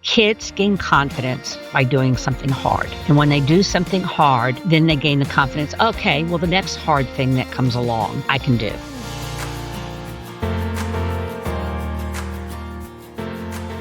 Kids gain confidence by doing something hard. And when they do something hard, then they gain the confidence, okay, well, the next hard thing that comes along, I can do.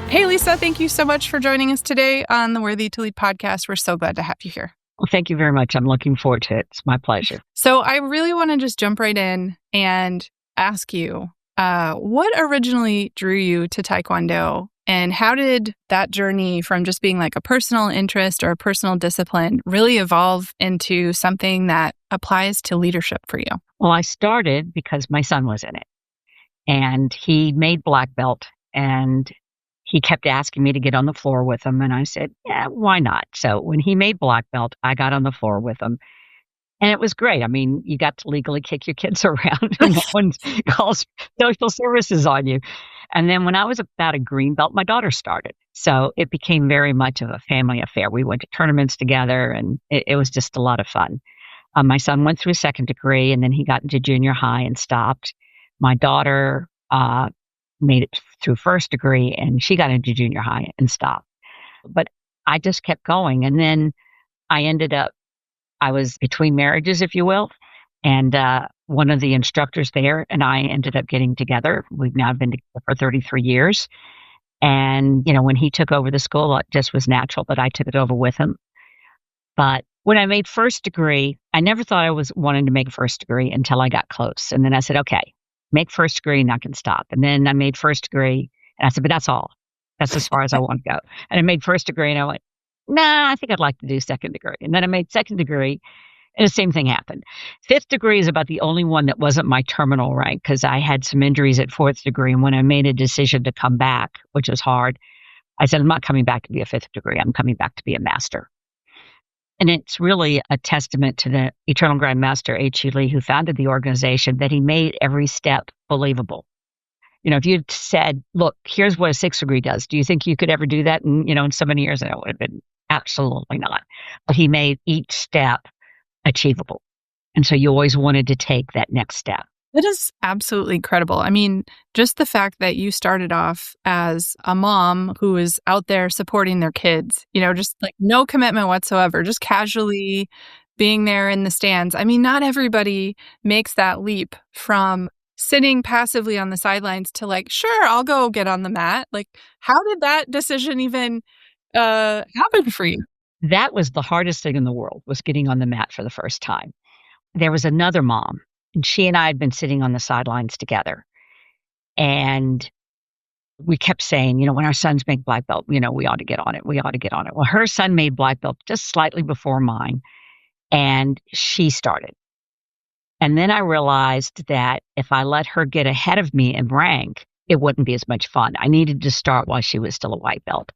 Hey, Lisa, thank you so much for joining us today on the Worthy to Lead podcast. We're so glad to have you here. Well, thank you very much. I'm looking forward to it. It's my pleasure. So I really want to just jump right in and ask you, what originally drew you to Taekwondo? And how did that journey from just being like a personal interest or a personal discipline really evolve into something that applies to leadership for you? Well, I started because my son was in it. And he made black belt. And he kept asking me to get on the floor with him. And I said, yeah, why not? So when he made black belt, I got on the floor with him. And it was great. I mean, you got to legally kick your kids around and no one calls social services on you. And then when I was about a green belt, my daughter started. So it became very much of a family affair. We went to tournaments together and it was just a lot of fun. My son went through second degree and then he got into junior high and stopped. My daughter made it through first degree and she got into junior high and stopped. But I just kept going. And then I was between marriages, if you will, and one of the instructors there and I ended up getting together. We've now been together for 33 years. And, when he took over the school, it just was natural that I took it over with him. But when I made first degree, I never thought I was wanting to make first degree until I got close. And then I said, okay, make first degree and I can stop. And then I made first degree and I said, but that's all. That's as far as I want to go. And I made first degree and I went, nah, I think I'd like to do second degree. And then I made second degree and the same thing happened. Fifth degree is about the only one that wasn't my terminal rank because I had some injuries at fourth degree. And when I made a decision to come back, which was hard, I said, I'm not coming back to be a fifth degree. I'm coming back to be a master. And it's really a testament to the Eternal Grand Master, H.E. Lee, who founded the organization, that he made every step believable. If you'd said, look, here's what a sixth degree does. Do you think you could ever do that in so many years? And it would have been absolutely not. But he made each step achievable. And so you always wanted to take that next step. That is absolutely incredible. I mean, just the fact that you started off as a mom who is out there supporting their kids, just like no commitment whatsoever, just casually being there in the stands. I mean, not everybody makes that leap from sitting passively on the sidelines to like, sure, I'll go get on the mat. Like, how did that decision even happen for you? That was the hardest thing in the world, was getting on the mat for the first time. There was another mom, and she and I had been sitting on the sidelines together. And we kept saying, when our sons make black belt, we ought to get on it. We ought to get on it. Well, her son made black belt just slightly before mine, and she started. And then I realized that if I let her get ahead of me in rank, it wouldn't be as much fun. I needed to start while she was still a white belt.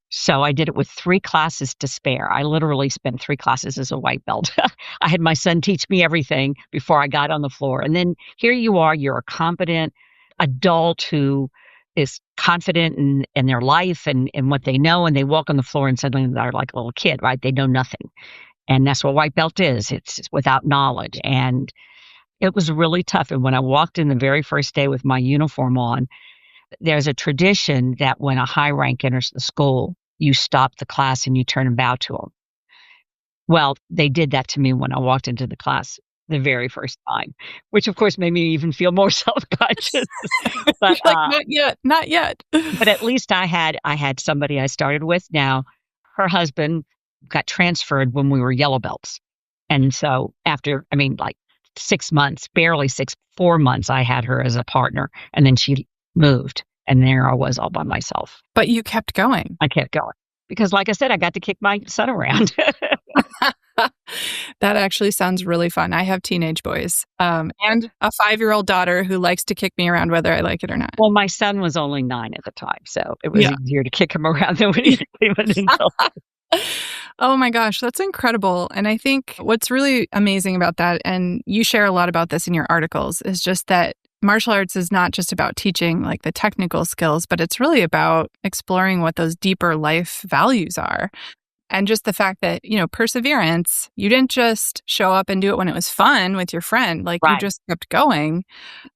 So I did it with 3 classes to spare. I literally spent 3 classes as a white belt. I had my son teach me everything before I got on the floor. And then here you are, you're a competent adult who is confident in their life and what they know. And they walk on the floor and suddenly they're like a little kid, right? They know nothing. And that's what white belt is. It's without knowledge. And it was really tough. And when I walked in the very first day with my uniform on, there's a tradition that when a high rank enters the school, you stop the class and you turn and bow to them. Well, they did that to me when I walked into the class the very first time, which of course made me even feel more self-conscious. But like, not yet. But at least I had somebody I started with. Now, her husband got transferred when we were yellow belts. And so after, 6 months, 4 months, I had her as a partner. And then she moved. And there I was all by myself. But you kept going. I kept going. Because like I said, I got to kick my son around. That actually sounds really fun. I have teenage boys and a 5-year-old daughter who likes to kick me around whether I like it or not. Well, my son was only 9 at the time, so it was easier to kick him around than when he was in Oh my gosh, that's incredible. And I think what's really amazing about that, and you share a lot about this in your articles, is just that martial arts is not just about teaching like the technical skills, but it's really about exploring what those deeper life values are. And just the fact that, perseverance, you didn't just show up and do it when it was fun with your friend. Like you Right. just kept going,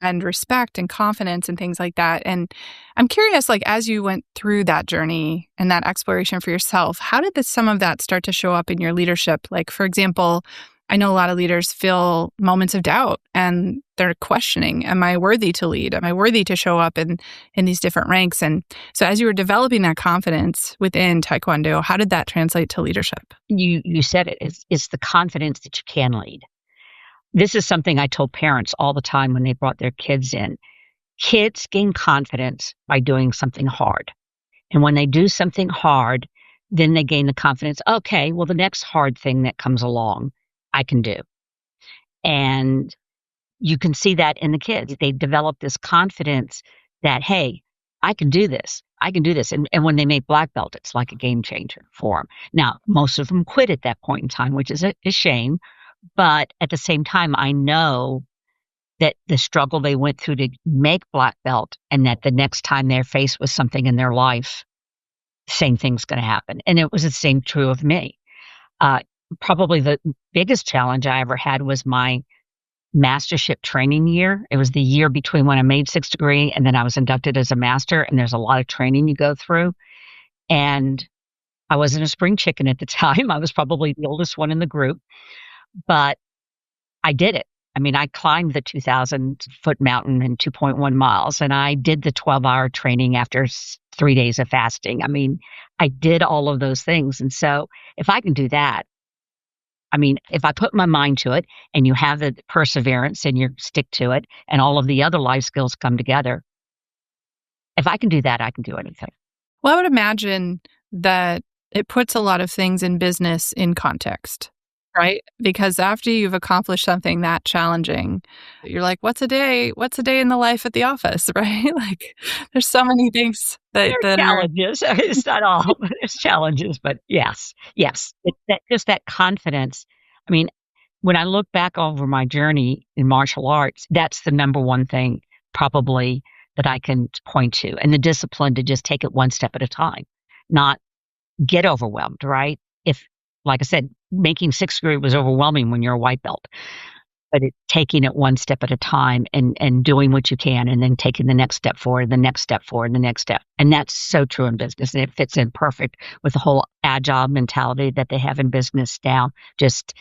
and respect and confidence and things like that. And I'm curious, like, as you went through that journey and that exploration for yourself, how did some of that start to show up in your leadership? Like, for example, I know a lot of leaders feel moments of doubt and they're questioning, am I worthy to lead? Am I worthy to show up in these different ranks? And so as you were developing that confidence within Taekwondo, how did that translate to leadership? You said it. It's the confidence that you can lead. This is something I told parents all the time when they brought their kids in. Kids gain confidence by doing something hard. And when they do something hard, then they gain the confidence, okay, well, the next hard thing that comes along, I can do. And you can see that in the kids. They develop this confidence that, hey, I can do this. I can do this. And when they make black belt, it's like a game changer for them. Now, most of them quit at that point in time, which is a shame. But at the same time, I know that the struggle they went through to make black belt, and that the next time they're faced with something in their life, same thing's going to happen. And it was the same true of me. Probably the biggest challenge I ever had was my mastership training year. It was the year between when I made sixth degree and then I was inducted as a master. And there's a lot of training you go through. And I wasn't a spring chicken at the time. I was probably the oldest one in the group, but I did it. I mean, I climbed the 2,000-foot mountain in 2.1 miles, and I did the 12-hour training after 3 days of fasting. I mean, I did all of those things. And so if I can do that, I mean, if I put my mind to it and you have the perseverance and you stick to it and all of the other life skills come together, if I can do that, I can do anything. Well, I would imagine that it puts a lot of things in business in context, right? Because after you've accomplished something that challenging, you're like, what's a day? What's a day in the life at the office, right? Like, there's so many things that There's are. challenges. It's not all. There's challenges, but yes. It's just that confidence. I mean, when I look back over my journey in martial arts, that's the number one thing probably that I can point to, and the discipline to just take it one step at a time, not get overwhelmed, right? If, like I said, making sixth grade was overwhelming when you're a white belt, but taking it one step at a time and doing what you can, and then taking the next step forward, the next step forward, the next step. And that's so true in business. And it fits in perfect with the whole agile mentality that they have in business now. Just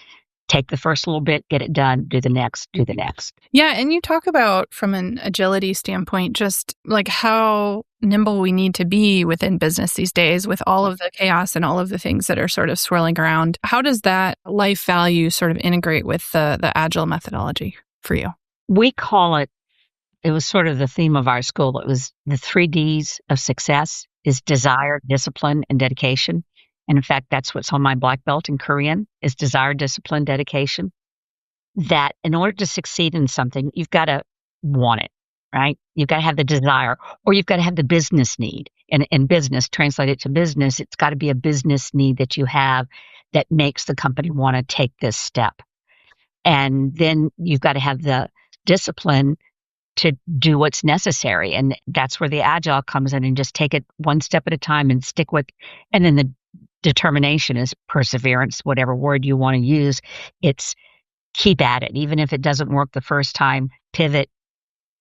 take the first little bit, get it done, do the next, do the next. Yeah. And you talk about, from an agility standpoint, just like how nimble we need to be within business these days with all of the chaos and all of the things that are sort of swirling around. How does that life value sort of integrate with the agile methodology for you? We call it was sort of the theme of our school. It was the 3 Ds of success is desire, discipline, and dedication. And in fact, that's what's on my black belt in Korean is desire, discipline, dedication. That in order to succeed in something, you've got to want it, right? You've got to have the desire, or you've got to have the business need. And in business, translate it to business, it's got to be a business need that you have that makes the company want to take this step. And then you've got to have the discipline to do what's necessary. And that's where the agile comes in, and just take it one step at a time and stick with, and then the determination is perseverance, whatever word you want to use. It's keep at it. Even if it doesn't work the first time, pivot,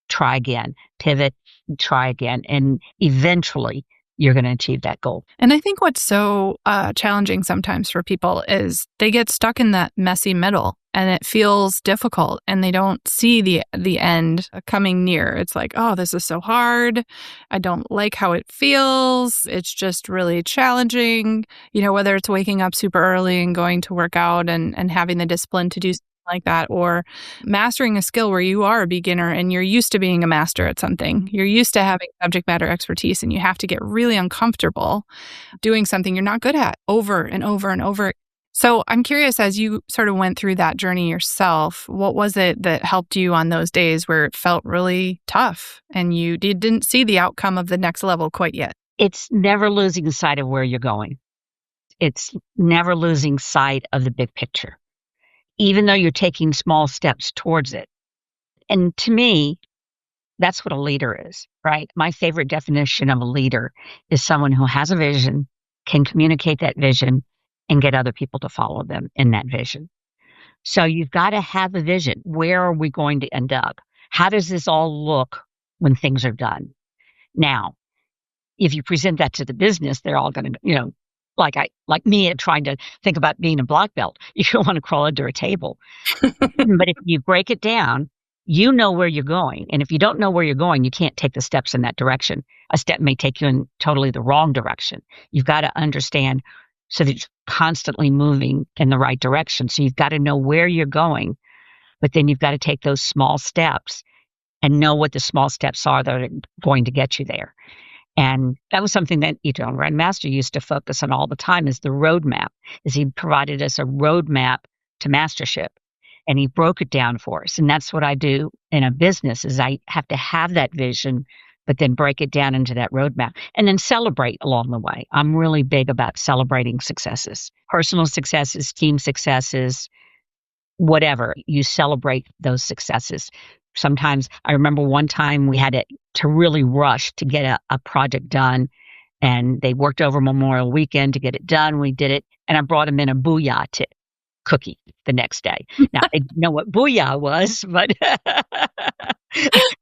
try again, pivot, try again. And eventually you're going to achieve that goal. And I think what's so challenging sometimes for people is they get stuck in that messy middle, and it feels difficult, and they don't see the end coming near. It's like, oh, this is so hard. I don't like how it feels. It's just really challenging. Whether it's waking up super early and going to work out and having the discipline to do something like that, or mastering a skill where you are a beginner and you're used to being a master at something. You're used to having subject matter expertise, and you have to get really uncomfortable doing something you're not good at over and over and over. So I'm curious, as you sort of went through that journey yourself, what was it that helped you on those days where it felt really tough and you didn't see the outcome of the next level quite yet? It's never losing sight of where you're going. It's never losing sight of the big picture, even though you're taking small steps towards it. And to me, that's what a leader is, right? My favorite definition of a leader is someone who has a vision, can communicate that vision, and get other people to follow them in that vision. So you've got to have a vision. Where are we going to end up? How does this all look when things are done? Now, if you present that to the business, they're all going to, like me trying to think about being a black belt. You don't want to crawl under a table. But if you break it down, you know where you're going. And if you don't know where you're going, you can't take the steps in that direction. A step may take you in totally the wrong direction. You've got to understand so that you're constantly moving in the right direction. So you've got to know where you're going, but then you've got to take those small steps and know what the small steps are that are going to get you there. And that was something that Grandmaster used to focus on all the time, is the roadmap. Is he provided us a roadmap to mastership, and he broke it down for us. And that's what I do in a business, is I have to have that vision, but then break it down into that roadmap and then celebrate along the way. I'm really big about celebrating successes, personal successes, team successes, whatever. You celebrate those successes. Sometimes I remember one time we had to really rush to get a project done, and they worked over Memorial Weekend to get it done. We did it, and I brought them in a booyah cookie the next day. Now, I didn't know what booyah was, but I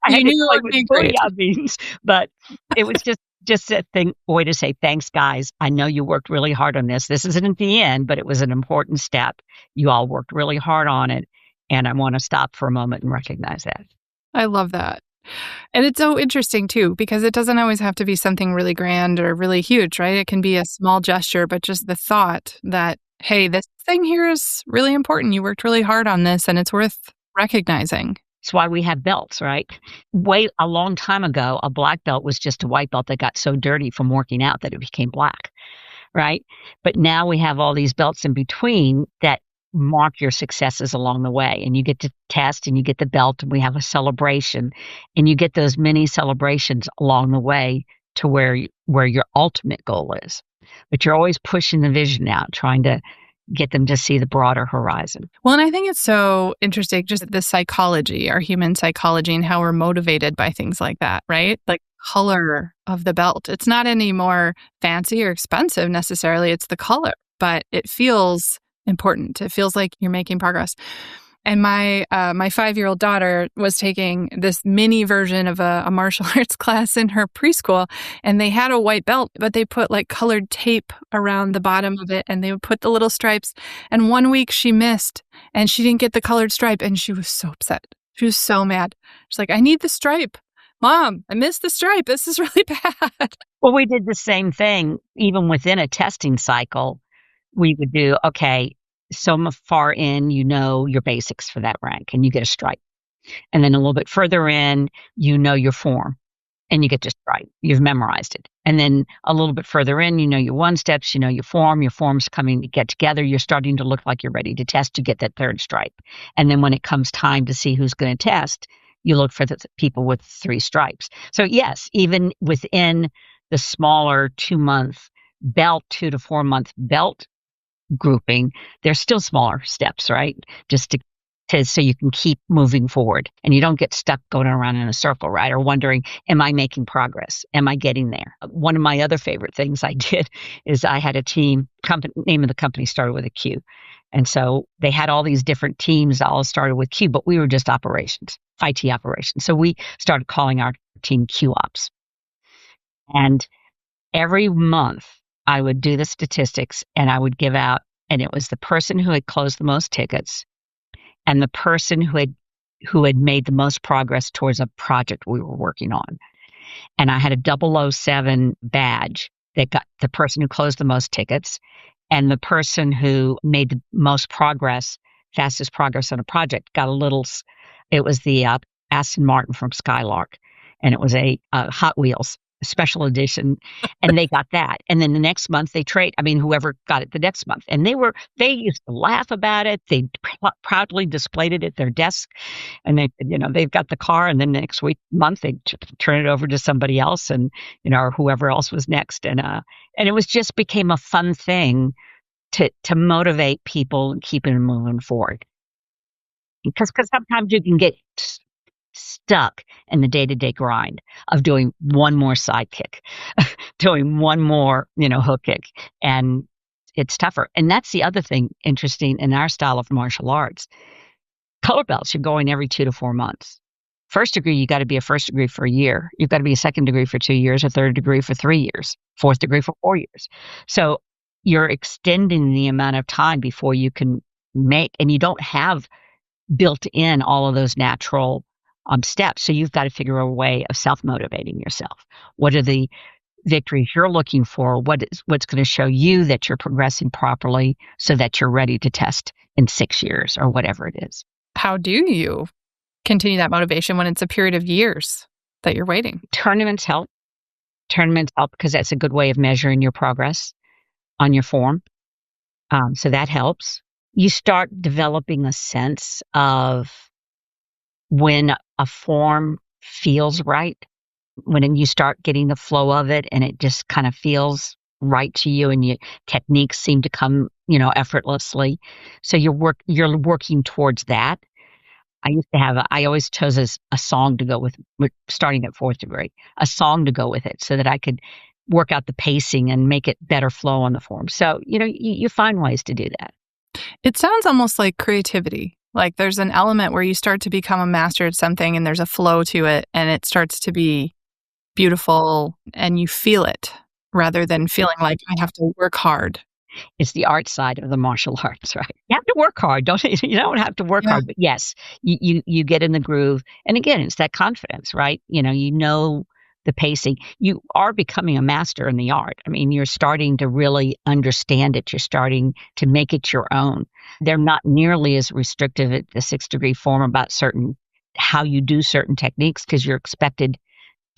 had to explain what booyah means. But it was just a way to say, thanks, guys. I know you worked really hard on this. This isn't the end, but it was an important step. You all worked really hard on it. And I want to stop for a moment and recognize that. I love that. And it's so interesting, too, because it doesn't always have to be something really grand or really huge, right? It can be a small gesture, but just the thought that, hey, this thing here is really important. You worked really hard on this, and it's worth recognizing. That's why we have belts, right? A long time ago, a black belt was just a white belt that got so dirty from working out that it became black, right? But now we have all these belts in between that mark your successes along the way, and you get to test and you get the belt, and we have a celebration, and you get those mini celebrations along the way to where your ultimate goal is. But you're always pushing the vision out, trying to get them to see the broader horizon. Well, and I think it's so interesting, just the psychology, our human psychology, and how we're motivated by things like that, right? Like color of the belt. It's not any more fancy or expensive necessarily. It's the color, but it feels important. It feels like you're making progress. And my 5-year-old daughter was taking this mini version of a martial arts class in her preschool, and they had a white belt, but they put like colored tape around the bottom of it, and they would put the little stripes. And one week she missed, and she didn't get the colored stripe, and she was so upset. She was so mad. She's like, I need the stripe. Mom, I missed the stripe. This is really bad. Well, we did the same thing, even within a testing cycle. We would do, okay, so far in, you know your basics for that rank, and you get a stripe. And then a little bit further in, you know your form, and you get your stripe. You've memorized it. And then a little bit further in, you know your one steps, you know your form's coming to get together. You're starting to look like you're ready to test. You get that third stripe. And then when it comes time to see who's going to test, you look for the people with 3 stripes. So yes, even within the smaller 2-month belt, 2 to 4 month belt grouping, there's still smaller steps, right? Just to so you can keep moving forward and you don't get stuck going around in a circle, right? Or wondering, am I making progress? Am I getting there? One of my other favorite things I did is I had a team, name of the company started with a Q. And so they had all these different teams that all started with Q, but we were just operations, IT operations. So we started calling our team Q Ops. And every month I would do the statistics and I would give out, and it was the person who had closed the most tickets and the person who had made the most progress towards a project we were working on. And I had a 007 badge that got the person who closed the most tickets and the person who made the most progress, fastest progress on a project got it was the Aston Martin from Skylark, and it was a Hot Wheels special edition, and they got that. And then the next month whoever got it the next month. And they used to laugh about it. They proudly displayed it at their desk, and they've got the car, and then the next month they turn it over to somebody else, and or whoever else was next. And it was just became a fun thing to motivate people and keep them moving forward. Because sometimes you can get stuck in the day-to-day grind of doing one more side kick, doing one more, hook kick. And it's tougher. And that's the other thing interesting in our style of martial arts. Color belts, you're going every 2 to 4 months. First degree, you got to be a first degree for a year. You've got to be a second degree for 2 years, a third degree for 3 years, fourth degree for 4 years. So you're extending the amount of time before you can make, and you don't have built in all of those natural steps. So you've got to figure a way of self-motivating yourself. What are the victories you're looking for? What's going to show you that you're progressing properly so that you're ready to test in 6 years or whatever it is? How do you continue that motivation when it's a period of years that you're waiting? Tournaments help. Tournaments help because that's a good way of measuring your progress on your form. So that helps. You start developing a sense of when a form feels right, when you start getting the flow of it and it just kind of feels right to you and your techniques seem to come, effortlessly. So you're working towards that. I always chose a song to go with starting at fourth degree, a song to go with it so that I could work out the pacing and make it better flow on the form. So, you find ways to do that. It sounds almost like creativity. Like there's an element where you start to become a master at something and there's a flow to it and it starts to be beautiful and you feel it rather than feeling like I have to work hard. It's the art side of the martial arts, right? You have to work hard. You don't have to work Yeah. hard, but yes, you get in the groove. And again, it's that confidence, right? You know the pacing. You are becoming a master in the art. I mean, you're starting to really understand it. You're starting to make it your own. They're not nearly as restrictive at the 6th degree form about how you do certain techniques because you're expected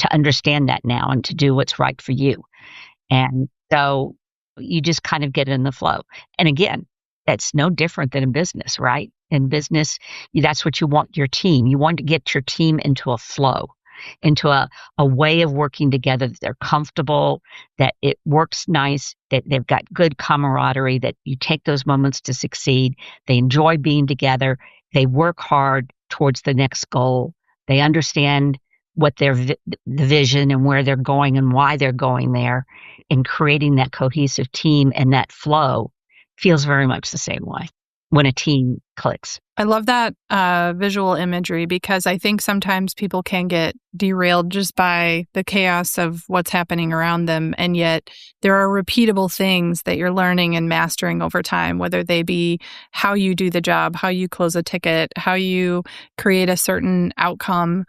to understand that now and to do what's right for you. And so you just kind of get in the flow. And again, that's no different than in business, right? In business, that's what you want your team. You want to get your team into a flow, into a way of working together that they're comfortable, that it works nice, that they've got good camaraderie, that you take those moments to succeed. They enjoy being together. They work hard towards the next goal. They understand what the vision and where they're going and why they're going there, and creating that cohesive team and that flow feels very much the same way when a team clicks. I love that visual imagery because I think sometimes people can get derailed just by the chaos of what's happening around them. And yet there are repeatable things that you're learning and mastering over time, whether they be how you do the job, how you close a ticket, how you create a certain outcome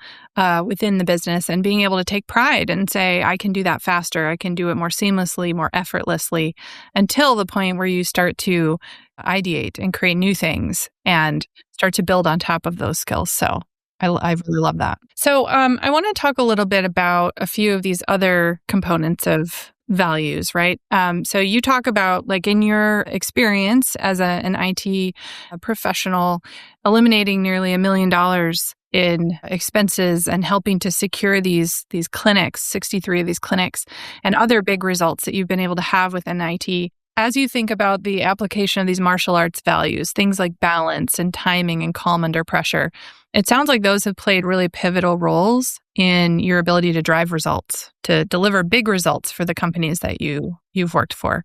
within the business, and being able to take pride and say, I can do that faster. I can do it more seamlessly, more effortlessly, until the point where you start to ideate and create new things and start to build on top of those skills. So I really love that. So I want to talk a little bit about a few of these other components of values, right? So you talk about, like, in your experience as an IT professional, eliminating nearly $1 million in expenses and helping to secure these clinics, 63 of these clinics, and other big results that you've been able to have within IT. As you think about the application of these martial arts values, things like balance and timing and calm under pressure, it sounds like those have played really pivotal roles in your ability to drive results, to deliver big results for the companies that you've worked for.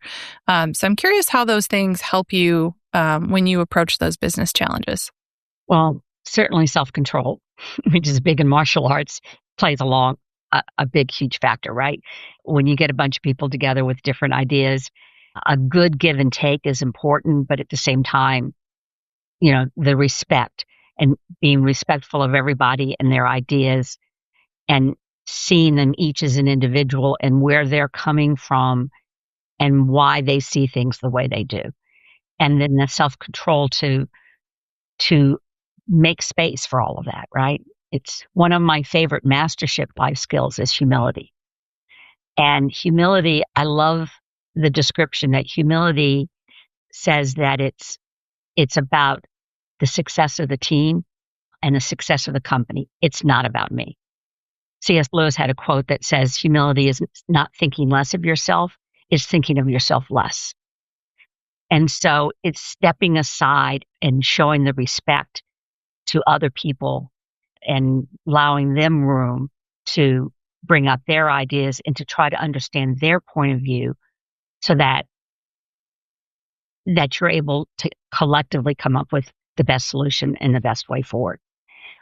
So I'm curious how those things help you when you approach those business challenges. Well, certainly self-control, which is big in martial arts, plays along a big, huge factor, right? When you get a bunch of people together with different ideas, a good give and take is important, but at the same time, the respect and being respectful of everybody and their ideas and seeing them each as an individual and where they're coming from and why they see things the way they do. And then the self-control to make space for all of that, right? It's one of my favorite mastership life skills is humility. And humility, I love the description that humility says that it's about the success of the team and the success of the company. It's not about me. C.S. Lewis had a quote that says, humility is not thinking less of yourself, it's thinking of yourself less. And so it's stepping aside and showing the respect to other people and allowing them room to bring up their ideas and to try to understand their point of view so that that you're able to collectively come up with the best solution and the best way forward.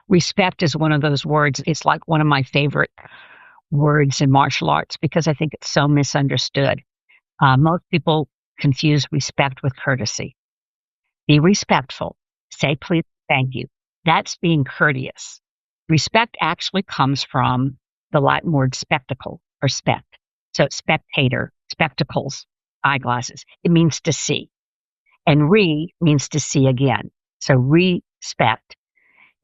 Respect is one of those words. It's like one of my favorite words in martial arts because I think it's so misunderstood. Most people confuse respect with courtesy. Be respectful. Say please, thank you. That's being courteous. Respect actually comes from the Latin word spectacle or spect. So spectator, spectacles, eyeglasses. It means to see. And means to see again. So respect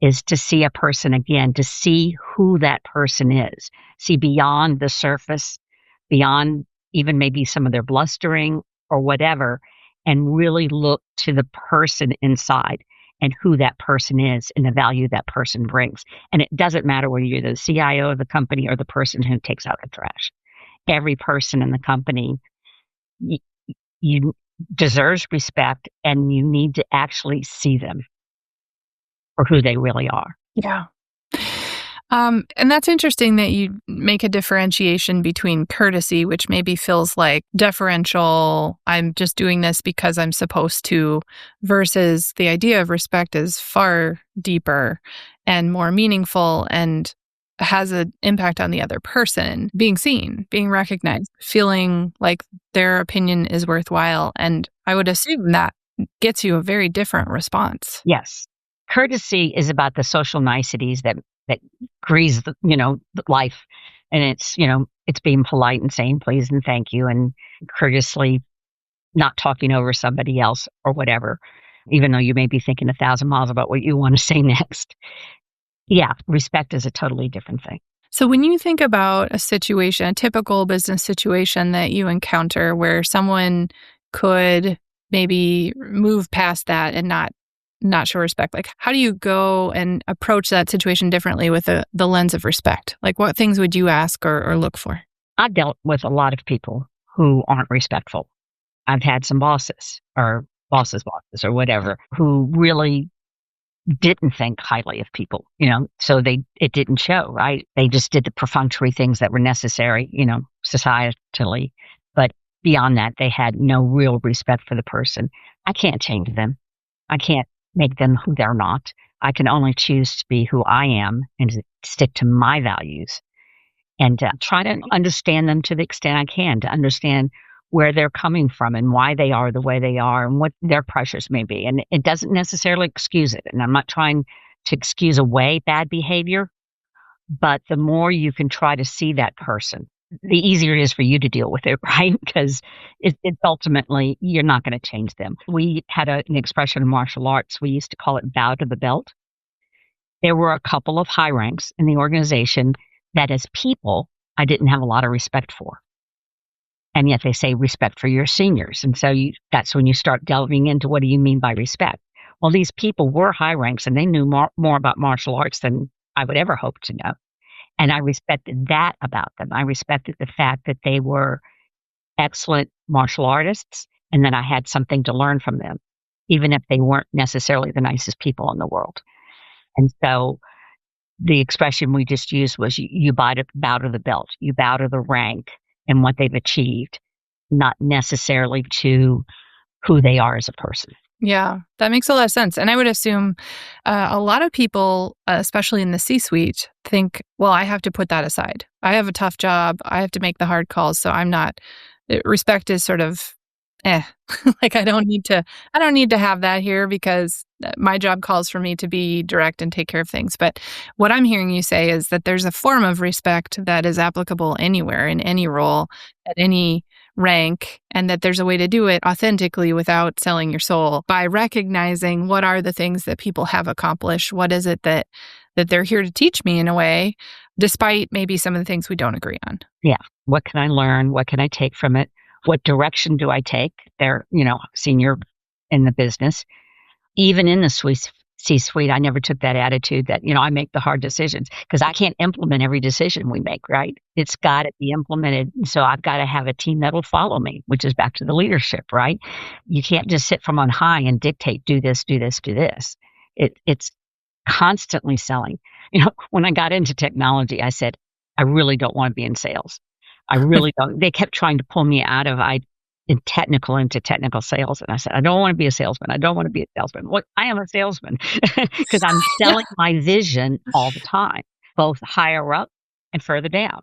is to see a person again, to see who that person is, see beyond the surface, beyond even maybe some of their blustering or whatever, and really look to the person inside and who that person is and the value that person brings. And it doesn't matter whether you're the CIO of the company or the person who takes out the trash. Every person in the company, you deserves respect, and you need to actually see them for who they really are. Yeah. And that's interesting that you make a differentiation between courtesy, which maybe feels like deferential, I'm just doing this because I'm supposed to, versus the idea of respect is far deeper and more meaningful and has an impact on the other person, being seen, being recognized, feeling like their opinion is worthwhile. And I would assume that gets you a very different response. Yes. Courtesy is about the social niceties that grease the, the life. And it's, it's being polite and saying please and thank you and courteously not talking over somebody else or whatever, even though you may be thinking 1,000 miles about what you want to say next. Yeah, respect is a totally different thing. So when you think about a situation, a typical business situation that you encounter where someone could maybe move past that and not show respect, like how do you go and approach that situation differently with the lens of respect? Like what things would you ask or look for? I've dealt with a lot of people who aren't respectful. I've had some bosses or bosses or whatever who really didn't think highly of people, so it didn't show, right? They just did the perfunctory things that were necessary, societally. But beyond that, they had no real respect for the person. I can't change them. I can't make them who they're not. I can only choose to be who I am and to stick to my values and try to understand them to the extent I can, to understand where they're coming from and why they are the way they are and what their pressures may be. And it doesn't necessarily excuse it. And I'm not trying to excuse away bad behavior, but the more you can try to see that person, the easier it is for you to deal with it, right? Because it's ultimately, you're not going to change them. We had an expression in martial arts. We used to call it bow to the belt. There were a couple of high ranks in the organization that as people, I didn't have a lot of respect for. And yet they say respect for your seniors. And so that's when you start delving into what do you mean by respect? Well, these people were high ranks and they knew more about martial arts than I would ever hope to know. And I respected that about them. I respected the fact that they were excellent martial artists and that I had something to learn from them, even if they weren't necessarily the nicest people in the world. And so the expression we just used was you bow to the belt, you bow to the rank and what they've achieved, not necessarily to who they are as a person. Yeah, that makes a lot of sense. And I would assume a lot of people, especially in the C-suite, think, well, I have to put that aside. I have a tough job. I have to make the hard calls. So respect is sort of, like I don't need to have that here because my job calls for me to be direct and take care of things. But what I'm hearing you say is that there's a form of respect that is applicable anywhere, in any role, at any rank, and that there's a way to do it authentically without selling your soul by recognizing what are the things that people have accomplished. What is it that they're here to teach me in a way, despite maybe some of the things we don't agree on? Yeah. What can I learn? What can I take from it? What direction do I take? They're, senior in the business. Even in the C-suite, I never took that attitude that, I make the hard decisions because I can't implement every decision we make, right? It's got to be implemented. So I've got to have a team that'll follow me, which is back to the leadership, right? You can't just sit from on high and dictate, do this, do this, do this. It's constantly selling. When I got into technology, I said, I really don't want to be in sales. I really don't. They kept trying to pull me out of technical into technical sales. And I said, I don't want to be a salesman. I don't want to be a salesman. Well, I am a salesman because I'm Yeah. selling my vision all the time, both higher up and further down,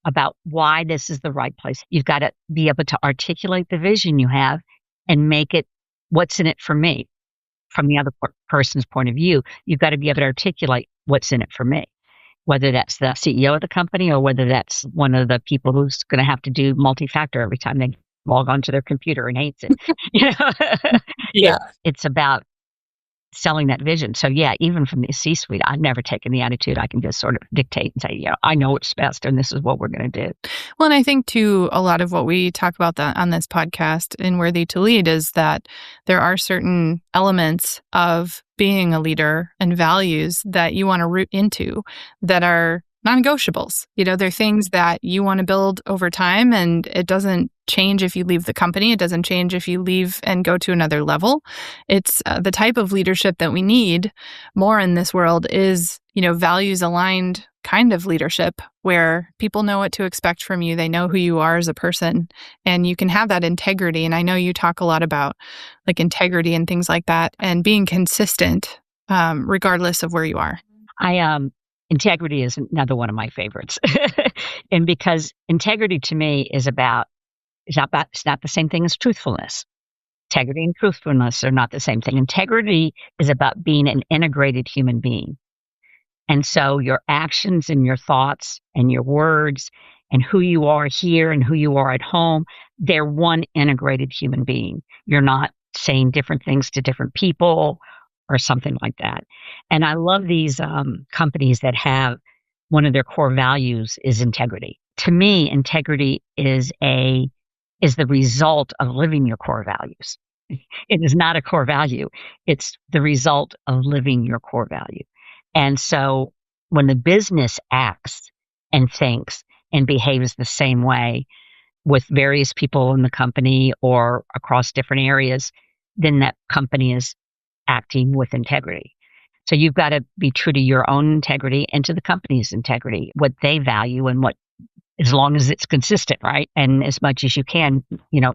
about why this is the right place. You've got to be able to articulate the vision you have and make it what's in it for me from the other person's point of view. You've got to be able to articulate what's in it for me, whether that's the CEO of the company or whether that's one of the people who's going to have to do multi-factor every time they log onto their computer and hates it. You know, Yeah. it's about selling that vision. So yeah, even from the C-suite, I've never taken the attitude I can just sort of dictate and say, I know what's best and this is what we're going to do. Well, and I think too, a lot of what we talk about on this podcast in Worthy to Lead is that there are certain elements of being a leader and values that you want to root into that are non-negotiables. They're things that you want to build over time, and it doesn't change if you leave the company. It doesn't change if you leave and go to another level. It's the type of leadership that we need more in this world is, values aligned kind of leadership where people know what to expect from you. They know who you are as a person, and you can have that integrity. And I know you talk a lot about like integrity and things like that and being consistent regardless of where you are. Integrity is another one of my favorites. And because integrity to me is it's not the same thing as truthfulness. Integrity and truthfulness are not the same thing. Integrity is about being an integrated human being. And so your actions and your thoughts and your words and who you are here and who you are at home, they're one integrated human being. You're not saying different things to different people or something like that. And I love these companies that have one of their core values is integrity. To me, integrity is the result of living your core values. It is not a core value. It's the result of living your core value. And so when the business acts and thinks and behaves the same way with various people in the company or across different areas, then that company is acting with integrity. So you've got to be true to your own integrity and to the company's integrity, what they value and what, as long as it's consistent, right? And as much as you can,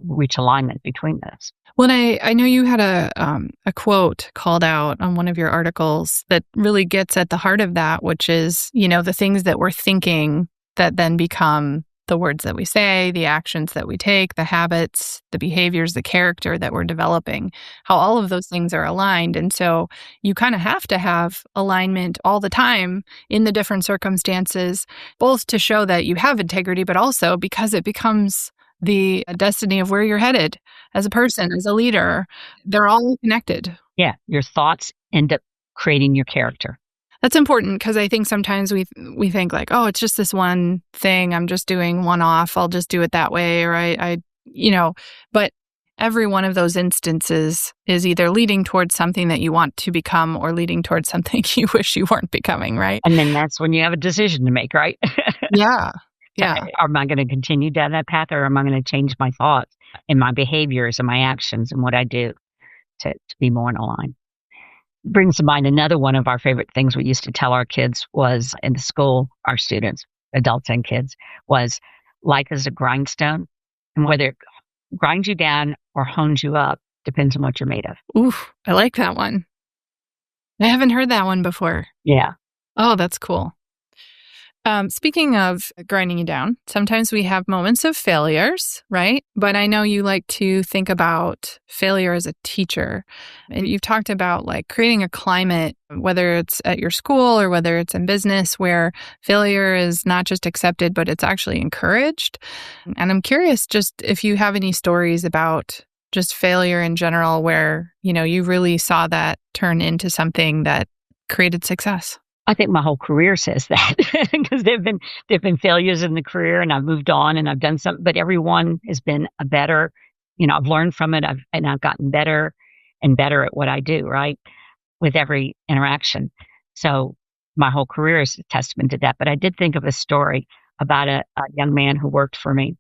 reach alignment between those. Well, I know you had a quote called out on one of your articles that really gets at the heart of that, which is, the things that we're thinking that then become the words that we say, the actions that we take, the habits, the behaviors, the character that we're developing, how all of those things are aligned. And so you kind of have to have alignment all the time in the different circumstances, both to show that you have integrity, but also because it becomes the destiny of where you're headed as a person, as a leader. They're all connected. Yeah, your thoughts end up creating your character. That's important because I think sometimes we think like, oh, it's just this one thing. I'm just doing one off. I'll just do it that way. Or but every one of those instances is either leading towards something that you want to become or leading towards something you wish you weren't becoming, right? And then that's when you have a decision to make, right? Yeah. Yeah. Am I going to continue down that path or am I going to change my thoughts and my behaviors and my actions and what I do to be more in line? Brings to mind another one of our favorite things we used to tell our kids was in the school, our students, adults and kids, was life is a grindstone. And whether it grinds you down or hones you up depends on what you're made of. Oof, I like that one. I haven't heard that one before. Yeah. Oh, that's cool. Speaking of grinding you down, sometimes we have moments of failures, right? But I know you like to think about failure as a teacher. And you've talked about like creating a climate, whether it's at your school or whether it's in business, where failure is not just accepted, but it's actually encouraged. And I'm curious just if you have any stories about just failure in general, where, you really saw that turn into something that created success. I think my whole career says that because there've been failures in the career and I've moved on and I've done something, but everyone has been a better, I've learned from it. I've gotten better and better at what I do, right? With every interaction. So my whole career is a testament to that. But I did think of a story about a young man who worked for me,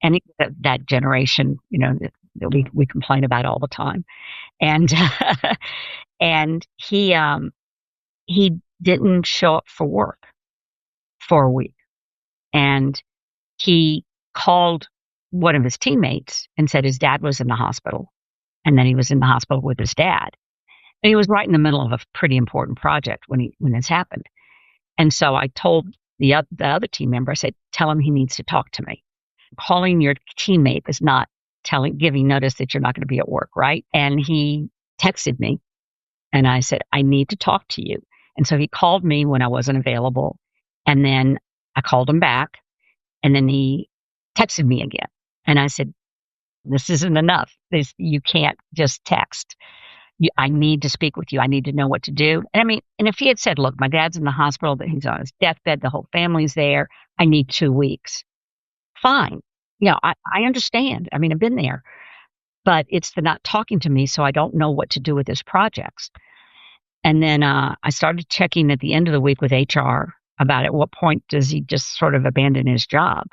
and that generation, that we complain about all the time. And, and he didn't show up for work for a week. And he called one of his teammates and said his dad was in the hospital. And then he was in the hospital with his dad. And he was right in the middle of a pretty important project when this happened. And so I told the other team member, I said, tell him he needs to talk to me. Calling your teammate is not giving notice that you're not going to be at work, right? And he texted me and I said, I need to talk to you. And so he called me when I wasn't available. And then I called him back and then he texted me again. And I said, this isn't enough. You can't just text. I need to speak with you. I need to know what to do. And I mean, and if he had said, look, my dad's in the hospital, that he's on his deathbed, the whole family's there, I need 2 weeks. Fine. I understand. I mean, I've been there, but it's the not talking to me. So I don't know what to do with his projects. And then I started checking at the end of the week with HR about at what point does he just sort of abandon his job.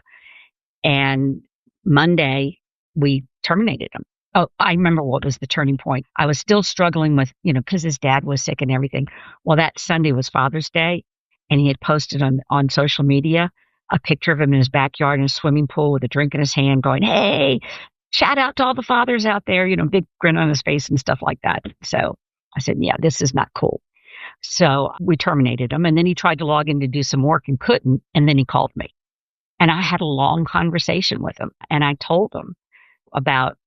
And Monday, we terminated him. Oh, I remember what was the turning point. I was still struggling with, because his dad was sick and everything. Well, that Sunday was Father's Day, and he had posted on social media a picture of him in his backyard in a swimming pool with a drink in his hand going, hey, shout out to all the fathers out there, big grin on his face and stuff like that. So I said, yeah, this is not cool. So we terminated him. And then he tried to log in to do some work and couldn't. And then he called me. And I had a long conversation with him. And I told him about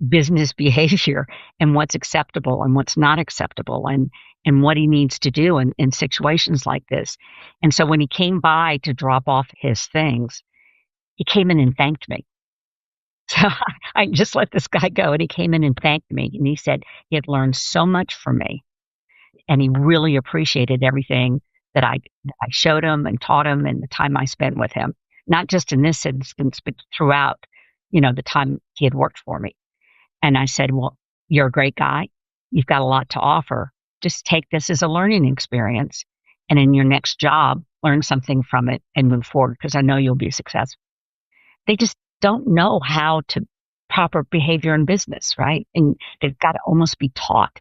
business behavior and what's acceptable and what's not acceptable and what he needs to do in situations like this. And so when he came by to drop off his things, he came in and thanked me. So I just let this guy go, and he came in and thanked me. And he said he had learned so much from me, and he really appreciated everything that I showed him and taught him and the time I spent with him, not just in this instance, but throughout, the time he had worked for me. And I said, well, you're a great guy. You've got a lot to offer. Just take this as a learning experience. And in your next job, learn something from it and move forward, because I know you'll be successful. They just don't know how to proper behavior in business, right? And they've got to almost be taught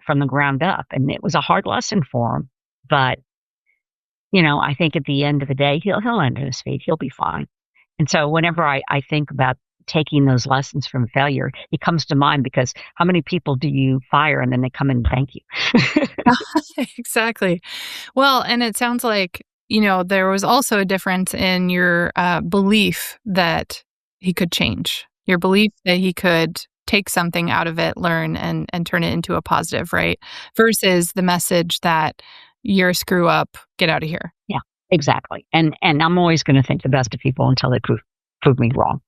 from the ground up. And it was a hard lesson for him. But, I think at the end of the day, he'll land on his feet. He'll be fine. And so whenever I think about taking those lessons from failure, it comes to mind, because how many people do you fire and then they come and thank you? Exactly. Well, and it sounds like, there was also a difference in your belief that he could change, your belief that he could take something out of it, learn, and turn it into a positive, right? Versus the message that you're a screw up, get out of here. Yeah, exactly. And I'm always going to think the best of people until they prove me wrong.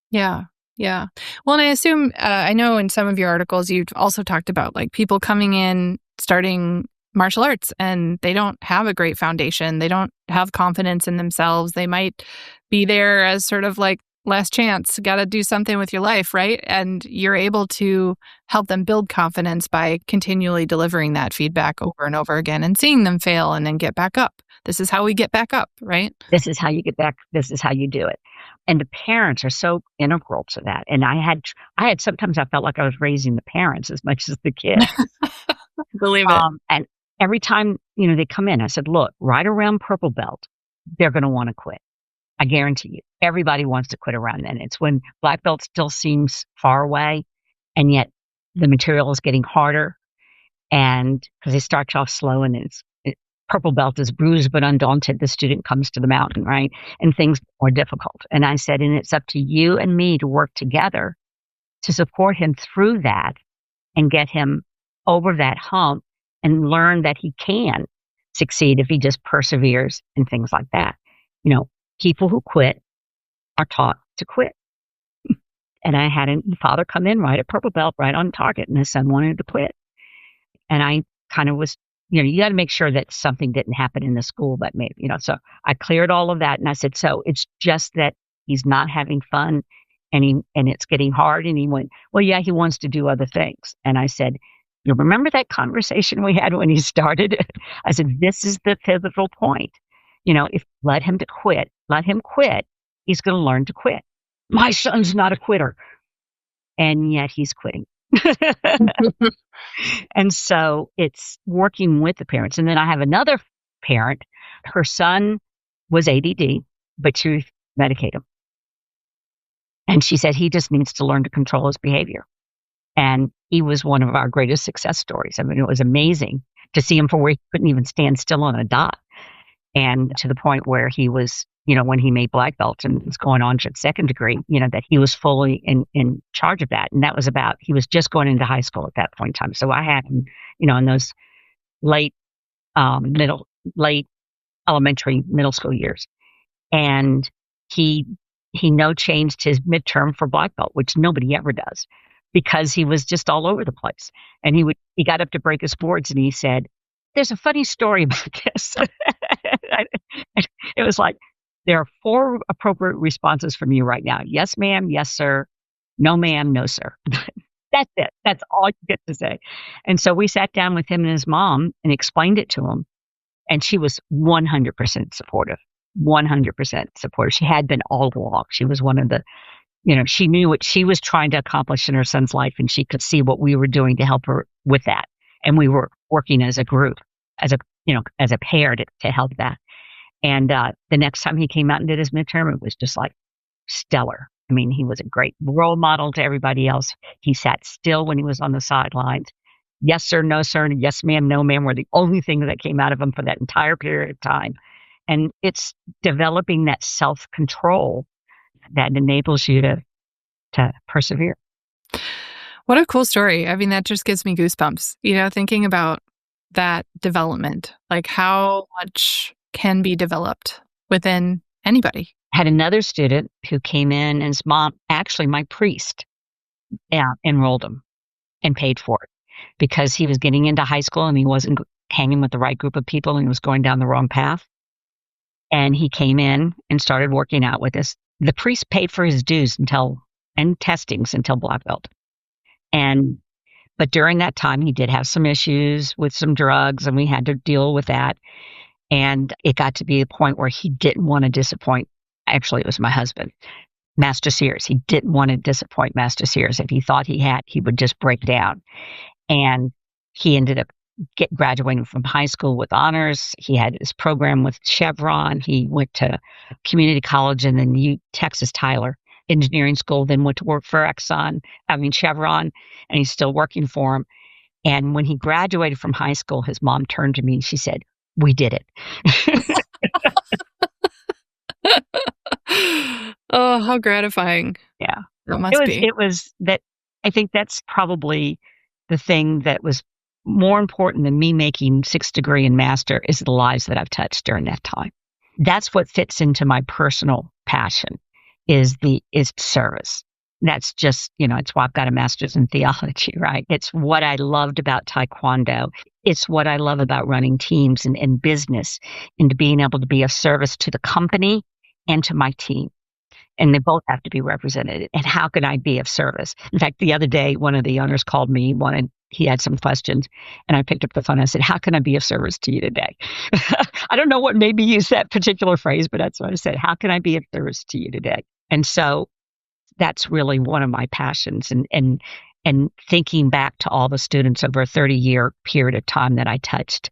Yeah. Yeah. Well, and I assume, I know in some of your articles, you've also talked about like people coming in, starting martial arts, and they don't have a great foundation. They don't have confidence in themselves. They might be there as sort of like last chance, got to do something with your life, right? And you're able to help them build confidence by continually delivering that feedback over and over again and seeing them fail and then get back up. This is how we get back up, right? This is how you get back. This is how you do it. And the parents are so integral to that. And I had sometimes I felt like I was raising the parents as much as the kids. Believe it. And every time, they come in, I said, look, right around purple belt, they're going to want to quit. I guarantee you, everybody wants to quit around then. It's when black belt still seems far away, and yet the material is getting harder. And because they start off slow, and purple belt is bruised but undaunted. The student comes to the mountain, right? And things are more difficult. And I said, and it's up to you and me to work together to support him through that and get him over that hump and learn that he can succeed if he just perseveres and things like that. People who quit are taught to quit. And I had a father come in right at purple belt, right on target, and his son wanted to quit. And I kind of was, you got to make sure that something didn't happen in the school that maybe, so I cleared all of that. And I said, so it's just that he's not having fun and it's getting hard. And he went, well, yeah, he wants to do other things. And I said, you remember that conversation we had when he started? I said, this is the pivotal point. If let him quit, he's going to learn to quit. My son's not a quitter. And yet he's quitting. And so it's working with the parents. And then I have another parent. Her son was ADD, but she medicate him. And she said, he just needs to learn to control his behavior. And he was one of our greatest success stories. I mean, it was amazing to see him for where he couldn't even stand still on a dot. And to the point where he was, when he made black belt and was going on to second degree, that he was fully in charge of that. And that was he was just going into high school at that point in time. So I had him, in those late elementary, middle school years. And he changed his midterm for black belt, which nobody ever does, because he was just all over the place. And he got up to break his boards and he said, "There's a funny story about this." It was like, there are 4 appropriate responses from you right now. Yes, ma'am. Yes, sir. No, ma'am. No, sir. That's it. That's all you get to say. And so we sat down with him and his mom and explained it to him. And she was 100% supportive. 100% supportive. She had been all along. She was one of the, she knew what she was trying to accomplish in her son's life, and she could see what we were doing to help her with that. And we were working as a group, as a pair to help that. And the next time he came out and did his midterm, it was just like stellar. I mean, he was a great role model to everybody else. He sat still when he was on the sidelines. Yes, sir, no, sir, and yes, ma'am, no, ma'am were the only thing that came out of him for that entire period of time. And it's developing that self-control that enables you to persevere. What a cool story. I mean, that just gives me goosebumps, thinking about that development, like how much can be developed within anybody. Had another student who came in, and his mom, actually my priest, enrolled him and paid for it because he was getting into high school and he wasn't hanging with the right group of people and he was going down the wrong path. And he came in and started working out with us. The priest paid for his dues and testings until black belt. But during that time, he did have some issues with some drugs, and we had to deal with that. And it got to be a point where he didn't want to disappoint. Actually, it was my husband, Master Sears. He didn't want to disappoint Master Sears. If he thought he would just break down. And he ended up graduating from high school with honors. He had his program with Chevron. He went to community college and then Texas Tyler Engineering School, then went to work for Chevron, and he's still working for him. And when he graduated from high school, his mom turned to me and she said, "We did it." Oh, how gratifying. Yeah. That must be. It was that. I think that's probably the thing that was more important than me making 6th degree and master is the lives that I've touched during that time. That's what fits into my personal passion is service. That's just, it's why I've got a master's in theology, right? It's what I loved about Taekwondo. It's what I love about running teams and business and being able to be of service to the company and to my team. And they both have to be represented. And how can I be of service? In fact, the other day, one of the owners called me, he had some questions, and I picked up the phone. I said, "How can I be of service to you today?" I don't know what made me use that particular phrase, but that's what I said. How can I be of service to you today? And so that's really one of my passions. And thinking back to all the students over a 30-year period of time that I touched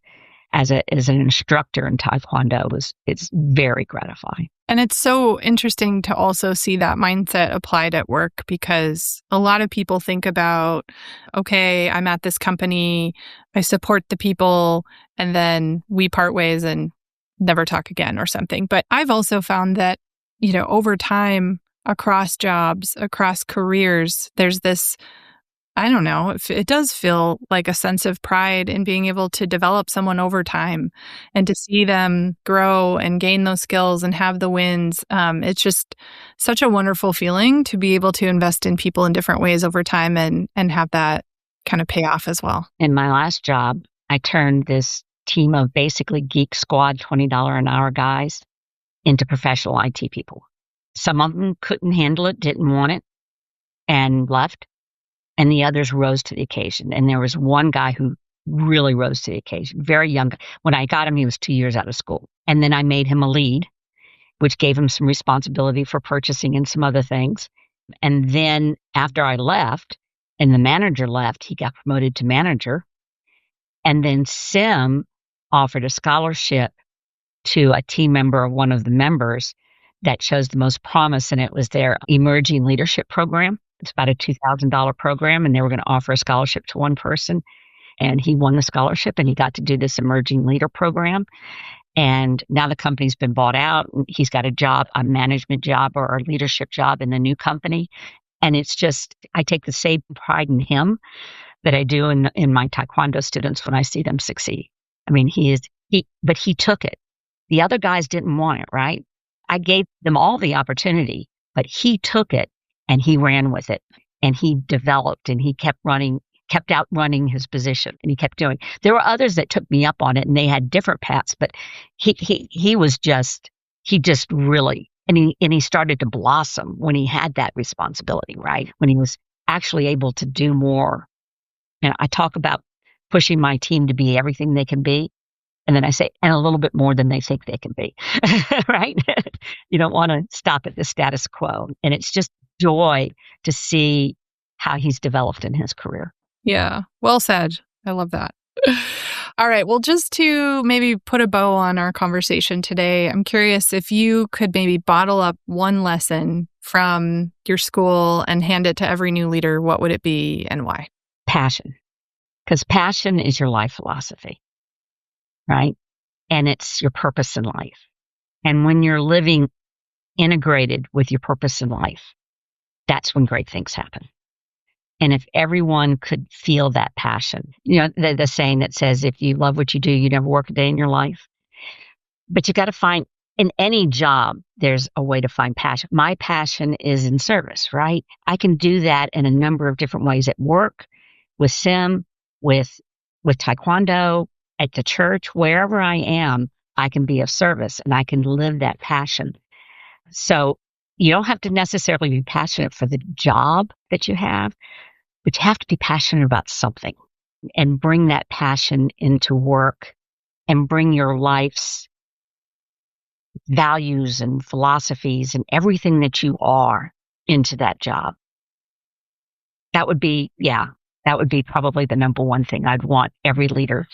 as an instructor in Taekwondo, it's very gratifying. And it's so interesting to also see that mindset applied at work, because a lot of people think about, okay, I'm at this company, I support the people, and then we part ways and never talk again or something. But I've also found that, over time, across jobs, across careers, there's this, I don't know, it does feel like a sense of pride in being able to develop someone over time and to see them grow and gain those skills and have the wins. It's just such a wonderful feeling to be able to invest in people in different ways over time and have that kind of pay off as well. In my last job, I turned this team of basically geek squad, $20 an hour guys into professional IT people. Some of them couldn't handle it, didn't want it, and left. And the others rose to the occasion. And there was one guy who really rose to the occasion, very young. When I got him, he was 2 years out of school. And then I made him a lead, which gave him some responsibility for purchasing and some other things. And then after I left and the manager left, he got promoted to manager. And then Sim offered a scholarship to a team member of one of the members that shows the most promise, and it was their emerging leadership program. It's about a $2,000 program, and they were going to offer a scholarship to one person. And he won the scholarship, and he got to do this emerging leader program. And now the company's been bought out. He's got a job, a management job or a leadership job in the new company. And it's just, I take the same pride in him that I do in my Taekwondo students when I see them succeed. I mean, but he took it. The other guys didn't want it, right? I gave them all the opportunity, but he took it and he ran with it, and he developed, and he kept outrunning his position, and he kept doing. There were others that took me up on it, and they had different paths, but he just really, and he started to blossom when he had that responsibility, right? When he was actually able to do more. And I talk about pushing my team to be everything they can be. And then I say, and a little bit more than they think they can be, right? You don't want to stop at the status quo. And it's just joy to see how he's developed in his career. Yeah, well said. I love that. All right. Well, just to maybe put a bow on our conversation today, I'm curious if you could maybe bottle up one lesson from your school and hand it to every new leader, what would it be and why? Passion. Because passion is your life philosophy, right? And it's your purpose in life. And when you're living integrated with your purpose in life, that's when great things happen. And if everyone could feel that passion, the saying that says, if you love what you do, you never work a day in your life. But you got to find, in any job, there's a way to find passion. My passion is in service, right? I can do that in a number of different ways at work, with sim, with Taekwondo, at the church, wherever I am, I can be of service and I can live that passion. So you don't have to necessarily be passionate for the job that you have, but you have to be passionate about something and bring that passion into work and bring your life's values and philosophies and everything that you are into that job. That would be probably the number one thing I'd want every leader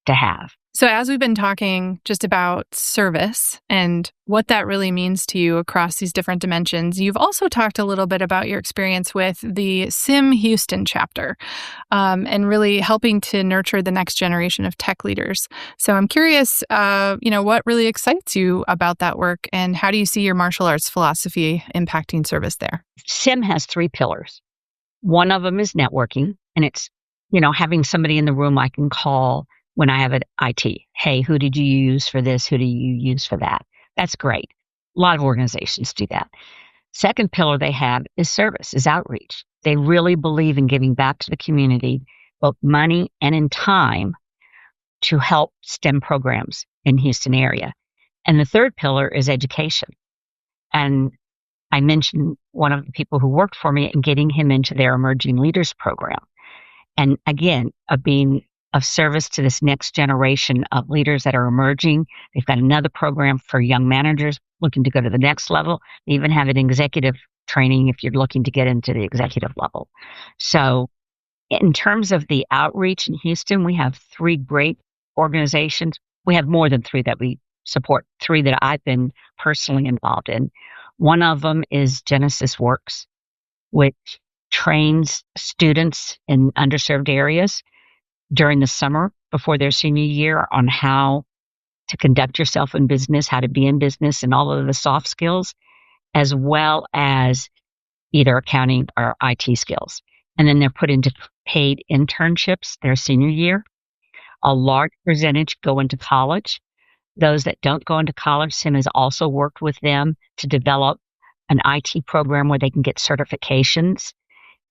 to have. So as we've been talking just about service and what that really means to you across these different dimensions, you've also talked a little bit about your experience with the SIM Houston chapter and really helping to nurture the next generation of tech leaders. So I'm curious, what really excites you about that work, and how do you see your martial arts philosophy impacting service there? SIM has 3 pillars. One of them is networking, and it's, having somebody in the room I can call when I have an IT. Hey, who did you use for this? Who do you use for that? That's great. A lot of organizations do that. Second pillar they have is service, is outreach. They really believe in giving back to the community, both money and in time, to help STEM programs in Houston area. And the third pillar is education. And I mentioned one of the people who worked for me and getting him into their Emerging Leaders program. And again, of being of service to this next generation of leaders that are emerging. They've got another program for young managers looking to go to the next level. They even have an executive training if you're looking to get into the executive level. So in terms of the outreach in Houston, we have 3 great organizations. We have more than 3 that we support, 3 that I've been personally involved in. One of them is Genesis Works, which trains students in underserved areas during the summer before their senior year on how to conduct yourself in business, how to be in business, and all of the soft skills, as well as either accounting or IT skills. And then they're put into paid internships their senior year. A large percentage go into college. Those that don't go into college, SIM has also worked with them to develop an IT program where they can get certifications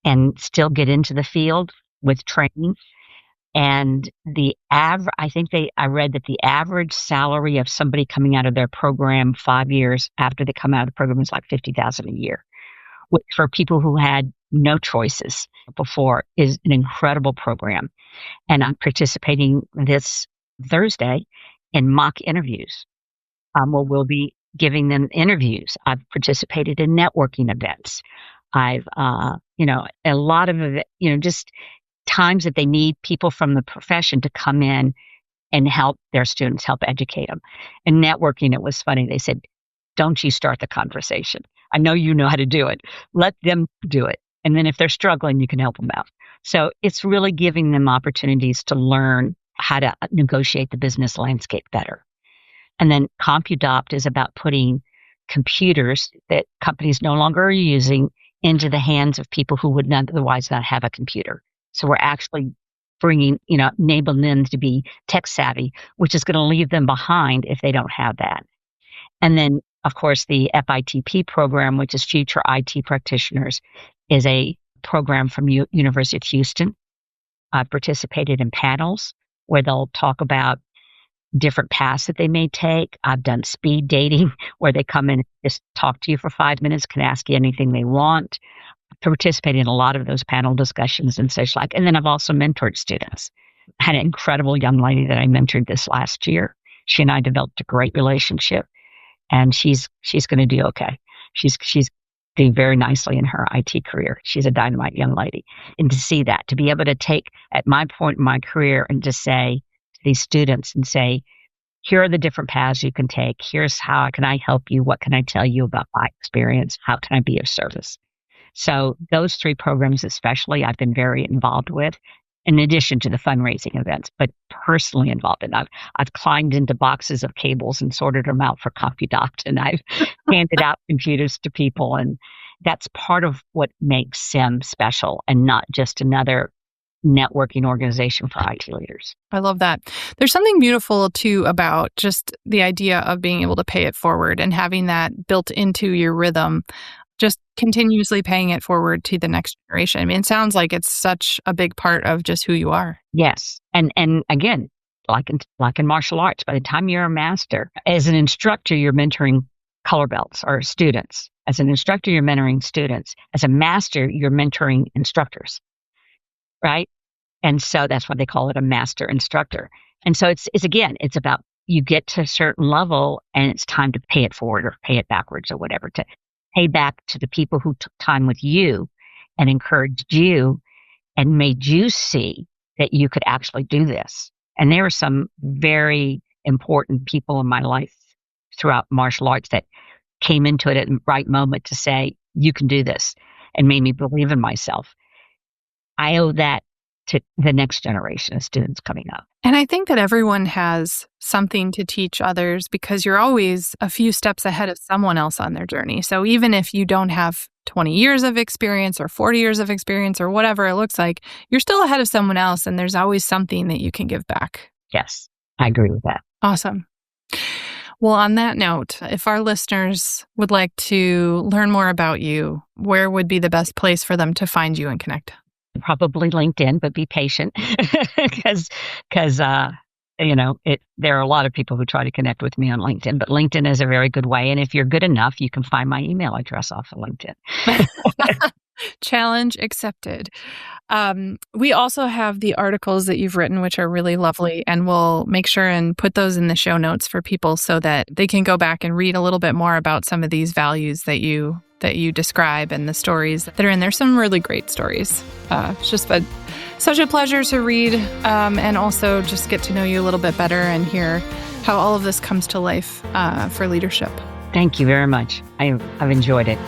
and still get into the field with training. And I read that the average salary of somebody coming out of their program 5 years after they come out of the program is like $50,000 a year, which for people who had no choices before is an incredible program. And I'm participating this Thursday in mock interviews. We'll be giving them interviews. I've participated in networking events. I've, a lot of, just times that they need people from the profession to come in and help their students, help educate them. And networking, it was funny. They said, don't you start the conversation. I know you know how to do it. Let them do it. And then if they're struggling, you can help them out. So it's really giving them opportunities to learn how to negotiate the business landscape better. And then CompuDopt is about putting computers that companies no longer are using into the hands of people who would not otherwise not have a computer. So we're actually bringing, enabling them to be tech savvy, which is going to leave them behind if they don't have that. And then, of course, the FITP program, which is Future IT Practitioners, is a program from University of Houston. I've participated in panels where they'll talk about different paths that they may take. I've done speed dating where they come in and just talk to you for 5 minutes, can ask you anything they want. I've participated in a lot of those panel discussions and such like. And then I've also mentored students. I had an incredible young lady that I mentored this last year. She and I developed a great relationship, and she's going to do okay. She's doing very nicely in her IT career. She's a dynamite young lady. And to see that, to be able to take at my point in my career and to say to these students and say, here are the different paths you can take. Here's how can I help you? What can I tell you about my experience? How can I be of service? So those 3 programs especially I've been very involved with, in addition to the fundraising events, but personally involved in. I've climbed into boxes of cables and sorted them out for CompuDopt, and I've handed out computers to people. And that's part of what makes SIM special and not just another networking organization for IT leaders. I love that. There's something beautiful too about just the idea of being able to pay it forward and having that built into your rhythm, just continuously paying it forward to the next generation. I mean, it sounds like it's such a big part of just who you are. Yes. And again, like in martial arts, by the time you're a master, as an instructor, you're mentoring color belts or students. As an instructor, you're mentoring students. As a master, you're mentoring instructors, right? And so that's why they call it a master instructor. And so it's about you get to a certain level and it's time to pay it forward or pay it backwards or whatever, to pay back to the people who took time with you and encouraged you and made you see that you could actually do this. And there are some very important people in my life throughout martial arts that came into it at the right moment to say, you can do this, and made me believe in myself. I owe that to the next generation of students coming up. And I think that everyone has something to teach others because you're always a few steps ahead of someone else on their journey. So even if you don't have 20 years of experience or 40 years of experience or whatever it looks like, you're still ahead of someone else, and there's always something that you can give back. Yes, I agree with that. Awesome. Well, on that note, if our listeners would like to learn more about you, where would be the best place for them to find you and connect? Probably LinkedIn, but be patient because there are a lot of people who try to connect with me on LinkedIn, but LinkedIn is a very good way. And if you're good enough, you can find my email address off of LinkedIn. Challenge accepted. We also have the articles that you've written, which are really lovely, and we'll make sure and put those in the show notes for people so that they can go back and read a little bit more about some of these values that you describe and the stories that are in there. Some really great stories. It's just been such a pleasure to read and also just get to know you a little bit better and hear how all of this comes to life for leadership. Thank you very much. I've enjoyed it.